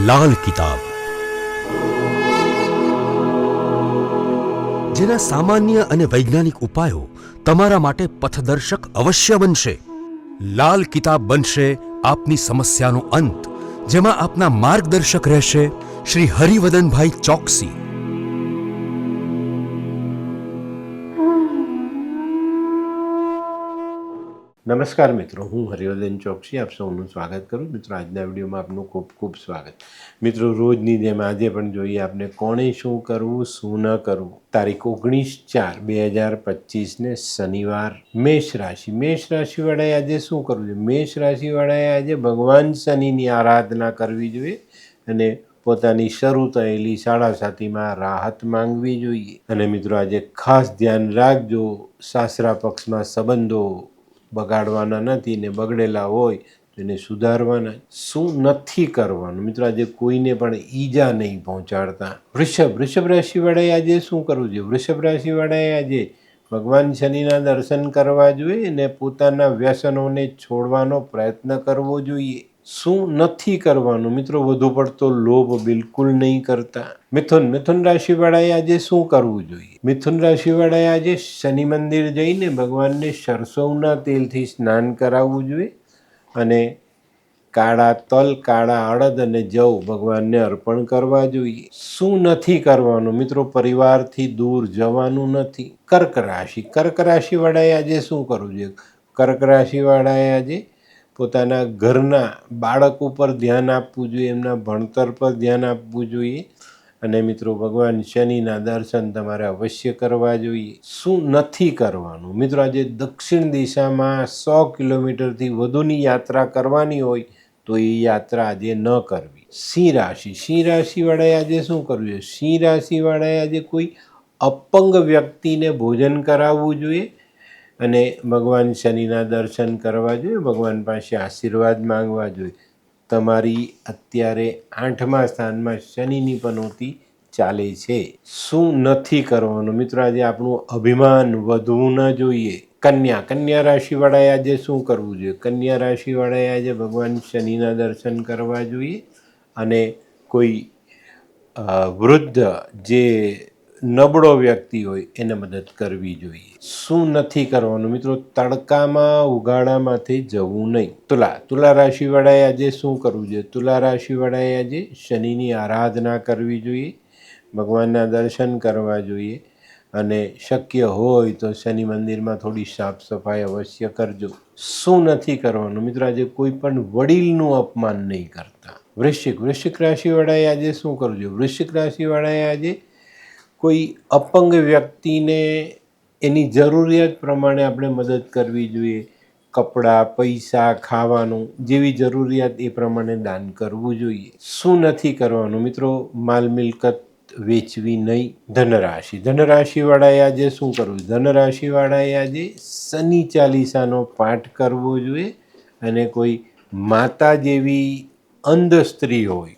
લાલ કિતાબ, જેના સામાન્ય અને વૈજ્ઞાનિક ઉપાયો તમારા માટે પથદર્શક અવશ્ય બનશે. લાલ કિતાબ બનશે આપની સમસ્યાનો અંત, જેમાં આપના માર્ગદર્શક રહેશે શ્રી હરિવદનભાઈ ચોકસી. નમસ્કાર મિત્રો, હું હરિવર્ધન ચોકસી આપ સૌનું સ્વાગત કરું. મિત્રો, આજના વિડીયોમાં આપનું ખૂબ ખૂબ સ્વાગત. મિત્રો, રોજની જેમ આજે પણ જોઈએ આપણે કોણે શું કરવું, શું ન કરવું. તારીખ 19/4/2025 શનિવાર. મેષ રાશિ. મેષ રાશિવાળાએ આજે શું કરવું જોઈએ? મેષ રાશિવાળાએ આજે ભગવાન શનિની આરાધના કરવી જોઈએ અને પોતાની શરૂ થયેલી સાડાસાતીમાં રાહત માંગવી જોઈએ. અને મિત્રો, આજે ખાસ ધ્યાન રાખજો, સાસરા પક્ષમાં સંબંધો બગાડવાના નથી ને બગડેલા હોય તો એને સુધારવાના. શું નથી કરવાનું? મિત્રો, આજે કોઈને પણ ઈજા નહીં પહોંચાડતા. વૃષભ રાશિવાળાએ આજે શું કરવું જોઈએ? વૃષભ રાશિવાળાએ આજે ભગવાન શનિના દર્શન કરવા જોઈએ અને પોતાના વ્યસનોને છોડવાનો પ્રયત્ન કરવો જોઈએ. શું નથી કરવાનું? મિત્રો, વધુ પડતો લોભ બિલકુલ નહીં કરતા. મિથુન રાશિવાળાએ આજે શું કરવું જોઈએ? મિથુન રાશિવાળાએ આજે શનિ મંદિર જઈને ભગવાનને સરસવના તેલથી સ્નાન કરાવવું જોઈએ અને કાળા તલ, કાળા અડદ અને જવ ભગવાનને અર્પણ કરવા જોઈએ. શું નથી કરવાનું? મિત્રો, પરિવારથી દૂર જવાનું નથી. કર્ક રાશિવાળાએ આજે શું કરવું જોઈએ? કર્ક રાશિવાળાએ આજે પોતાના ઘરના બાળક ઉપર ધ્યાન આપવું જોઈએ, એમના ભણતર પર ધ્યાન આપવું જોઈએ અને મિત્રો, ભગવાન શનિના દર્શન તમારે અવશ્ય કરવા જોઈએ. શું નથી કરવાનું? મિત્રો, આજે દક્ષિણ દિશામાં 100 કિલોમીટરથી વધુની યાત્રા કરવાની હોય તો એ યાત્રા આજે ન કરવી. સિંહ રાશિવાળાએ આજે શું કરવું જોઈએ? સિંહ રાશિવાળાએ આજે કોઈ અપંગ વ્યક્તિને ભોજન કરાવવું જોઈએ અને ભગવાન શનિના દર્શન કરવા જોઈએ, ભગવાન પાસે આશીર્વાદ માંગવા જોઈએ. તમારી અત્યારે 8મા સ્થાનમાં શનિની પનોતી ચાલે છે. શું નથી કરવાનું? મિત્રો, આજે આપણું અભિમાન વધવું ન જોઈએ. કન્યા રાશિવાળાએ આજે શું કરવું જોઈએ? કન્યા રાશિવાળાએ આજે ભગવાન શનિના દર્શન કરવા જોઈએ અને કોઈ વૃદ્ધ જે નબળો વ્યક્તિ હોય એને મદદ કરવી જોઈએ. શું નથી કરવાનું? મિત્રો, તડકામાં ઉઘાડામાંથી જવું નહીં. તુલા રાશિવાળાએ આજે શું કરવું જોઈએ? તુલા રાશિવાળાએ આજે શનિની આરાધના કરવી જોઈએ, ભગવાનના દર્શન કરવા જોઈએ અને શક્ય હોય તો શનિ મંદિરમાં થોડી સાફ સફાઈ અવશ્ય કરજો. શું નથી કરવાનું? મિત્રો, આજે કોઈ પણ વડીલનું અપમાન નહીં કરતા. વૃશ્ચિક રાશિવાળાએ આજે શું કરવું જોઈએ? વૃશ્ચિક રાશિવાળાએ આજે કોઈ અપંગ વ્યક્તિને એની જરૂરિયાત પ્રમાણે આપણે મદદ કરવી જોઈએ. કપડાં, પૈસા, ખાવાનું જેવી જરૂરિયાત એ પ્રમાણે દાન કરવું જોઈએ. શું નથી કરવાનું? મિત્રો, માલ મિલકત વેચવી નહીં. ધનરાશિવાળાએ આજે શું કરવું? ધનરાશિવાળાએ આજે શનિ ચાલીસાનો પાઠ કરવો જોઈએ અને કોઈ માતા જેવી અંધ સ્ત્રી હોય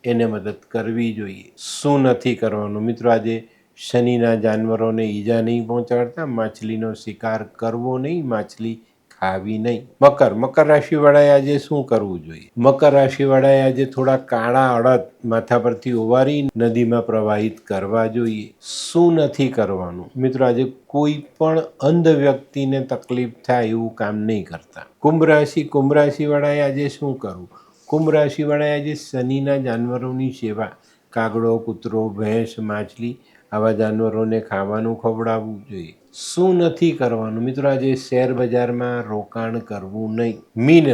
એને મદદ કરવી જોઈએ. શું નથી કરવાનું? મિત્રો, આજે શનિના જાનવરોને ઈજા નહીં પહોંચાડતા, માછલીનો શિકાર કરવો નહીં, માછલી ખાવી નહીં. મકર રાશિવાળાએ આજે શું કરવું જોઈએ? મકર રાશિવાળાએ આજે થોડા કાળા અડદ માથા પરથી ઓવારી નદીમાં પ્રવાહિત કરવા જોઈએ. શું નથી કરવાનું? મિત્રો, આજે કોઈ પણ અંધ વ્યક્તિને તકલીફ થાય એવું કામ નહીં કરતા. કુંભ રાશિવાળાએ આજે શું કરવું? કુંભ રાશિવાળાએ આજે શનિના જાનવરોની સેવા, કાગડો, કૂતરો, ભેંસ, માછલી આવા જાનવરોને ખાવાનું ખવડાવવું જોઈએ. શું નથી કરવાનું? મિત્રો, આજે શેર બજારમાં રોકાણ કરવું નહીં. મીન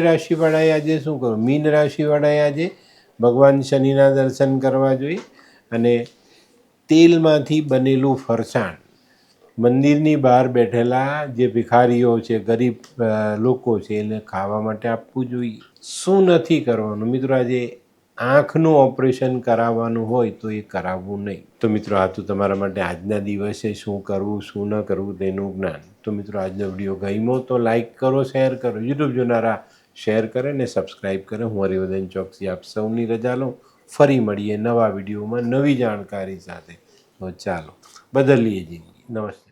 રાશિવાળાએ આજે શું કરવું? મીન રાશિવાળાએ આજે ભગવાન શનિના દર્શન કરવા જોઈએ અને તેલમાંથી બનેલું ફરસાણ મંદિરની બહાર બેઠેલા જે ભિખારીઓ છે, ગરીબ લોકો છે, એને ખાવા માટે આપવું જોઈએ. શું નથી કરવાનું? મિત્રો, આજે આંખનું ઓપરેશન કરાવવાનું હોય તો એ કરાવવું નહીં. તો મિત્રો, આ તો તમારા માટે આજના દિવસે શું કરવું, શું ન કરવું તેનું જ્ઞાન. તો મિત્રો, આજનો વિડીયો ગમ્યો તો લાઈક કરો, શેર કરો. યુટ્યુબ જોનારા શેર કરે ને સબસ્ક્રાઈબ કરે. હું હરિવર્ધન ચોકસી આપ સૌની રજા લઉં. ફરી મળીએ નવા વિડીયોમાં નવી જાણકારી સાથે. તો ચાલો, બદલીએ જિંદગી. નમસ્તે.